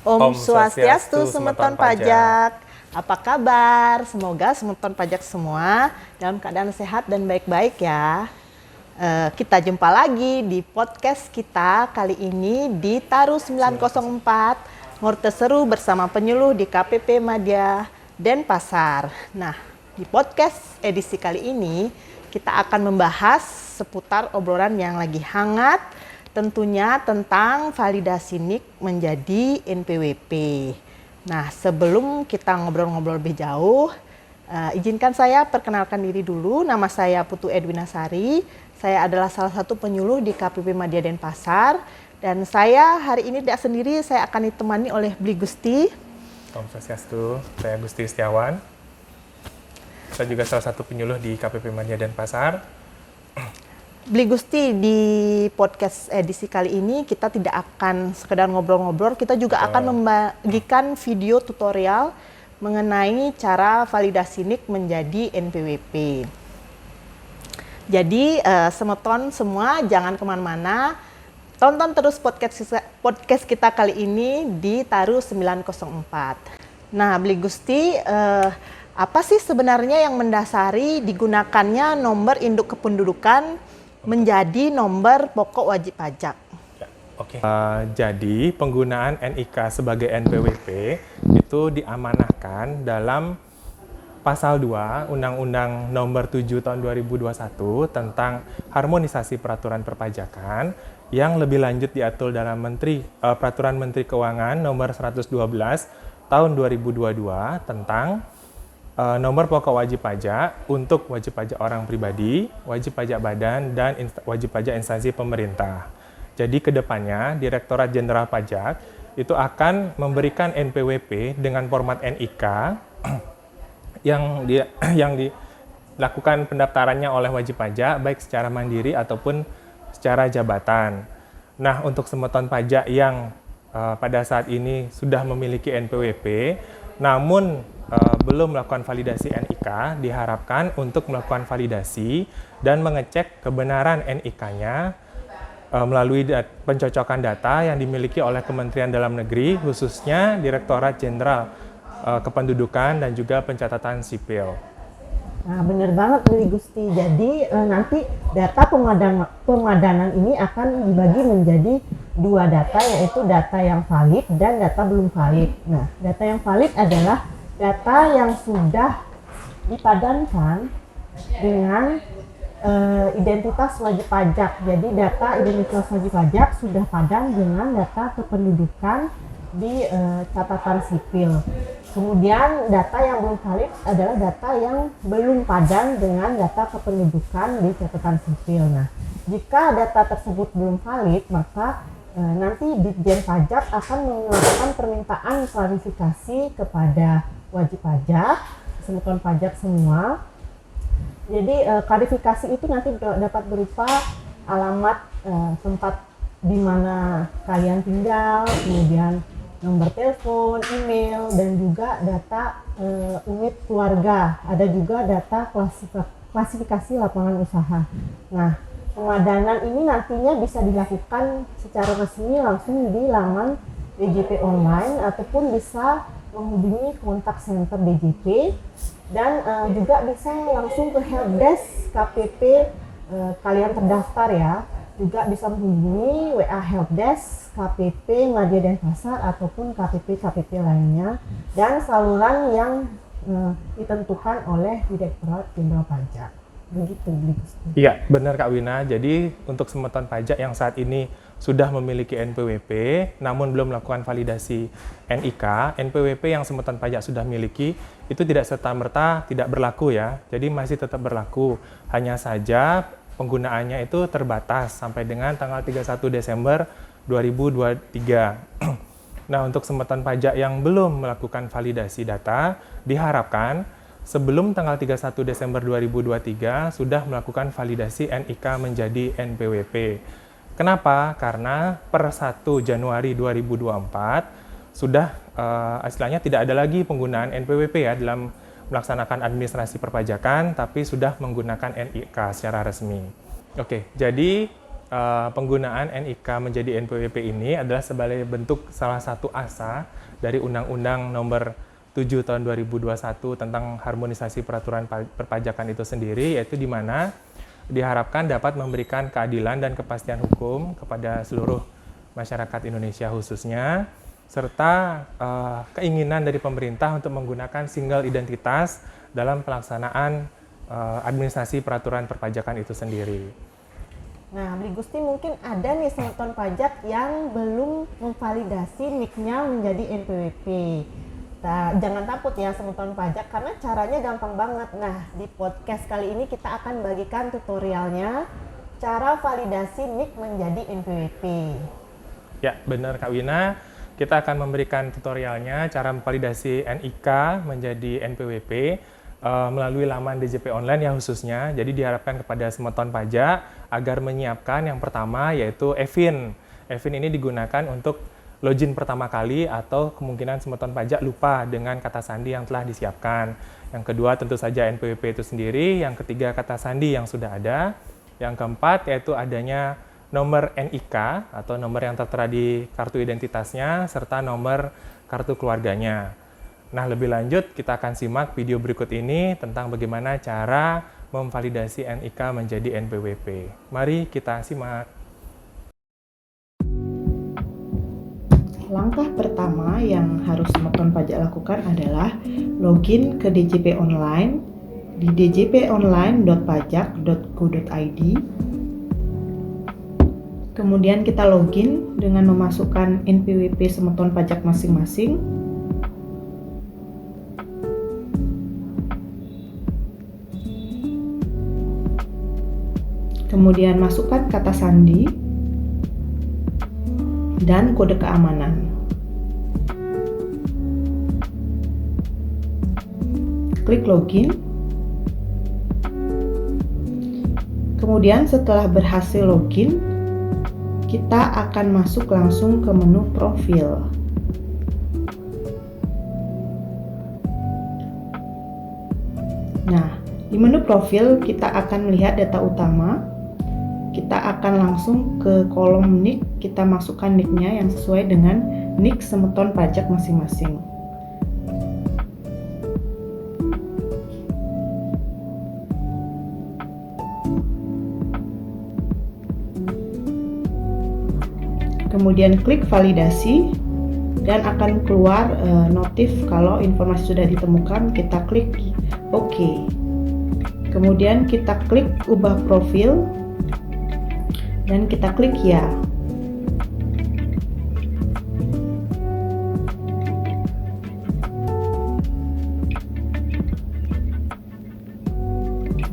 Om Swastiastu, Semeton Pajak. Apa kabar? Semoga Semeton Pajak semua dalam keadaan sehat dan baik-baik ya. Kita jumpa lagi di podcast kita kali ini di Taru 904 Ngurte Seru bersama penyuluh di KPP Madya Denpasar. Nah, di podcast edisi kali ini kita akan membahas seputar obrolan yang lagi hangat, tentunya tentang validasi NIK menjadi NPWP. Nah, sebelum kita ngobrol-ngobrol lebih jauh, izinkan saya perkenalkan diri dulu. Nama saya Putu Edwina Sari. Saya adalah salah satu penyuluh di KPP Madya Denpasar. Dan saya hari ini tidak sendiri, saya akan ditemani oleh Bli Gusti. Om Swastiastu, saya Gusti Setiawan. Saya juga salah satu penyuluh di KPP Madya Denpasar. Bli Gusti, di podcast edisi kali ini kita tidak akan sekedar ngobrol-ngobrol, kita juga akan membagikan video tutorial mengenai cara validasi NIK menjadi NPWP. Jadi Semeton semua jangan kemana-mana, tonton terus podcast kita kali ini di Taru 904. Nah, Bli Gusti, apa sih sebenarnya yang mendasari digunakannya nomor induk kependudukan menjadi nomor pokok wajib pajak? Oke. Jadi penggunaan NIK sebagai NPWP itu diamanahkan dalam Pasal 2 Undang-Undang Nomor 7 Tahun 2021 tentang harmonisasi peraturan perpajakan yang lebih lanjut diatur dalam Peraturan Menteri Keuangan Nomor 112 Tahun 2022 tentang nomor pokok wajib pajak untuk wajib pajak orang pribadi, wajib pajak badan, dan wajib pajak instansi pemerintah. Jadi kedepannya Direktorat Jenderal Pajak itu akan memberikan NPWP dengan format NIK yang dilakukan pendaftarannya oleh wajib pajak baik secara mandiri ataupun secara jabatan. Nah, untuk semeton pajak yang pada saat ini sudah memiliki NPWP namun belum melakukan validasi NIK, diharapkan untuk melakukan validasi dan mengecek kebenaran NIK-nya melalui pencocokan data yang dimiliki oleh Kementerian Dalam Negeri, khususnya Direktorat Jenderal Kependudukan dan juga Pencatatan Sipil. Nah, benar banget Bli Gusti. Jadi nanti data pemadanan ini akan dibagi menjadi dua data, yaitu data yang valid dan data belum valid. Nah, data yang valid adalah data yang sudah dipadankan dengan identitas wajib pajak. Jadi data identitas wajib pajak sudah padan dengan data kependudukan di catatan sipil. Kemudian data yang belum valid adalah data yang belum padan dengan data kependudukan di catatan sipil. Nah, jika data tersebut belum valid, maka nanti Ditjen Pajak akan melakukan permintaan klarifikasi kepada wajib pajak, semeton pajak semua. Jadi klarifikasi itu nanti dapat berupa alamat tempat di mana kalian tinggal, kemudian nomor telepon, email, dan juga data unit keluarga. Ada juga data klasifikasi lapangan usaha. Nah, pemadanan ini nantinya bisa dilakukan secara resmi langsung di laman DJP online ataupun bisa menghubungi kontak center DJP dan juga bisa langsung ke helpdesk KPP kalian terdaftar ya. Juga bisa menghubungi WA helpdesk KPP Madya Denpasar ataupun KPP lainnya dan saluran yang ditentukan oleh Direktorat Jenderal Pajak. Begitu, Bli Gusti. Iya, benar Kak Wina. Jadi untuk semeton pajak yang saat ini sudah memiliki NPWP namun belum melakukan validasi NIK, NPWP yang semeton pajak sudah miliki itu tidak serta-merta tidak berlaku ya. Jadi masih tetap berlaku. Hanya saja penggunaannya itu terbatas sampai dengan tanggal 31 Desember 2023. Nah, untuk semeton pajak yang belum melakukan validasi data, diharapkan sebelum tanggal 31 Desember 2023 sudah melakukan validasi NIK menjadi NPWP. Kenapa? Karena per 1 Januari 2024 sudah istilahnya tidak ada lagi penggunaan NPWP ya dalam melaksanakan administrasi perpajakan, tapi sudah menggunakan NIK secara resmi. Oke, jadi penggunaan NIK menjadi NPWP ini adalah sebagai bentuk salah satu asa dari Undang-Undang Nomor 7 Tahun 2021 tentang harmonisasi peraturan perpajakan itu sendiri, yaitu di mana diharapkan dapat memberikan keadilan dan kepastian hukum kepada seluruh masyarakat Indonesia khususnya, serta keinginan dari pemerintah untuk menggunakan single identitas dalam pelaksanaan administrasi peraturan perpajakan itu sendiri. Nah, Beli Gusti, mungkin ada nih semeton pajak yang belum memvalidasi NIK-nya menjadi NPWP. Nah, jangan takut ya semeton pajak, karena caranya gampang banget. Nah, di podcast kali ini kita akan bagikan tutorialnya cara validasi NIK menjadi NPWP. Ya, benar Kak Wina. Kita akan memberikan tutorialnya cara memvalidasi NIK menjadi NPWP melalui laman DJP Online ya khususnya. Jadi diharapkan kepada semeton pajak agar menyiapkan yang pertama yaitu e-fin. E-fin ini digunakan untuk login pertama kali atau kemungkinan semeton pajak lupa dengan kata sandi yang telah disiapkan. Yang kedua tentu saja NPWP itu sendiri. Yang ketiga kata sandi yang sudah ada. Yang keempat yaitu adanya nomor NIK atau nomor yang tertera di kartu identitasnya serta nomor kartu keluarganya. Nah, lebih lanjut kita akan simak video berikut ini tentang bagaimana cara memvalidasi NIK menjadi NPWP. Mari kita simak. Langkah pertama yang harus semeton pajak lakukan adalah login ke DJP Online di djponline.pajak.go.id. Kemudian kita login dengan memasukkan NPWP semeton pajak masing-masing. Kemudian masukkan kata sandi dan kode keamanan. Klik login. Kemudian setelah berhasil login, kita akan masuk langsung ke menu profil. Nah, di menu profil kita akan melihat data utama. Kita akan langsung ke kolom NIK, kita masukkan NIK-nya yang sesuai dengan NIK semeton pajak masing-masing. Kemudian klik validasi dan akan keluar notif kalau informasi sudah ditemukan. Kita klik OK. Kemudian kita klik ubah profil dan kita klik ya.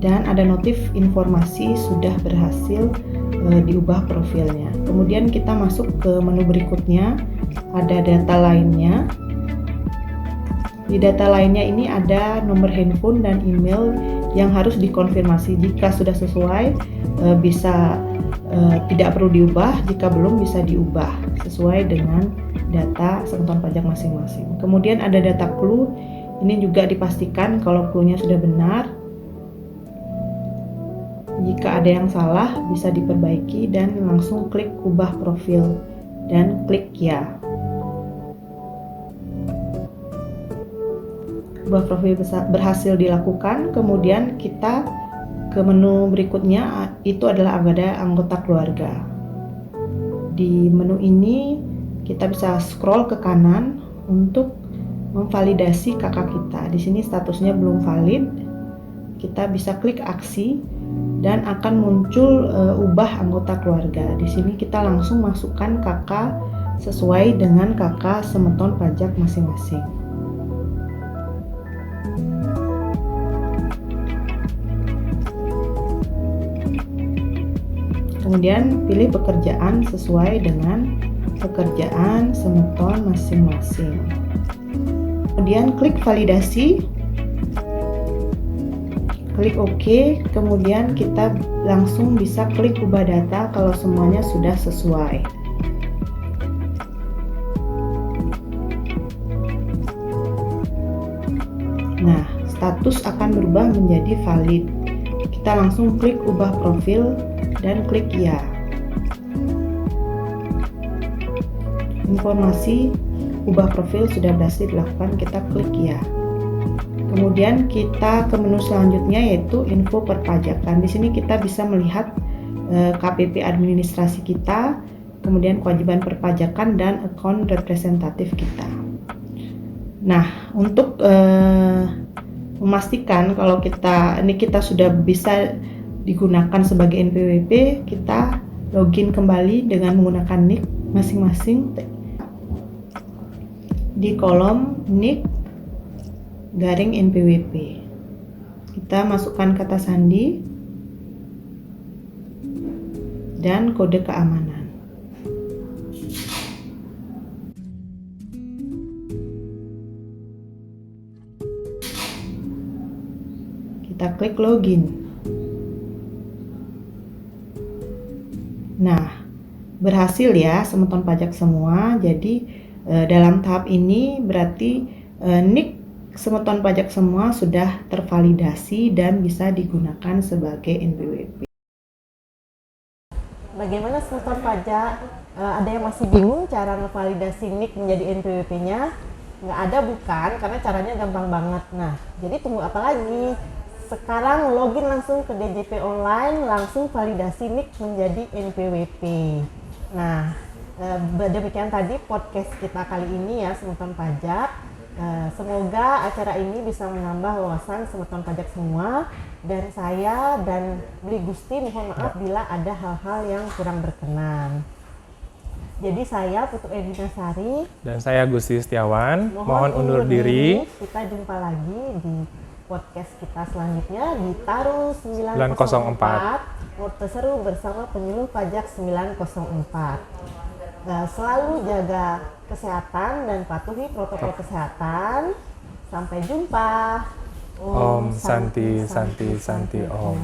Dan ada notif informasi sudah berhasil diubah profilnya. Kemudian kita masuk ke menu berikutnya, ada data lainnya. Di data lainnya ini ada nomor handphone dan email yang harus dikonfirmasi. Jika sudah sesuai bisa tidak perlu diubah, jika belum bisa diubah sesuai dengan data semeton pajak masing-masing. Kemudian ada data clue, ini juga dipastikan kalau clue-nya sudah benar. Jika ada yang salah bisa diperbaiki dan langsung klik ubah profil dan klik ya. Ubah profil berhasil dilakukan, kemudian kita ke menu berikutnya, itu adalah ada anggota keluarga. Di menu ini kita bisa scroll ke kanan untuk memvalidasi kakak kita. Di sini statusnya belum valid. Kita bisa klik aksi dan akan muncul ubah anggota keluarga. Di sini kita langsung masukkan kakak sesuai dengan kakak semeton pajak masing-masing. Kemudian pilih pekerjaan sesuai dengan pekerjaan semeton masing-masing. Kemudian klik validasi, klik OK, kemudian kita langsung bisa klik ubah data kalau semuanya sudah sesuai. Nah, status akan berubah menjadi valid. Kita langsung klik ubah profil dan klik ya. informasi ubah profil sudah berhasil dilakukan, kita klik ya. Kemudian kita ke menu selanjutnya yaitu info perpajakan. Di sini kita bisa melihat KPP administrasi kita, kemudian kewajiban perpajakan dan akun representatif kita. Nah, untuk memastikan kalau kita sudah bisa digunakan sebagai NPWP, kita login kembali dengan menggunakan nick masing-masing di kolom nick garing NPWP. Kita masukkan kata sandi dan kode keamanan. Kita klik login. Nah, berhasil ya semeton pajak semua. Jadi dalam tahap ini berarti NIK semeton pajak semua sudah tervalidasi dan bisa digunakan sebagai NPWP. Bagaimana semeton pajak? Ada yang masih bingung cara ngevalidasi NIK menjadi NPWP-nya? Nggak ada bukan? Karena caranya gampang banget. Nah, jadi tunggu apa lagi? Sekarang login langsung ke DJP Online, langsung validasi NIK menjadi NPWP. Nah, demikian tadi podcast kita kali ini ya, semeton pajak. Semoga acara ini bisa menambah wawasan semeton pajak semua. Dan saya dan Beli Gusti mohon maaf bila ada hal-hal yang kurang berkenan. Jadi saya Putu Edina Sari Dan saya Gusti Setiawan, mohon undur diri. Kita jumpa lagi di podcast kita selanjutnya di Taru 904 Wortel Seru bersama penyuluh pajak 904. Selalu jaga kesehatan dan patuhi protokol kesehatan. Sampai jumpa. Om Santi Santi Santi Om.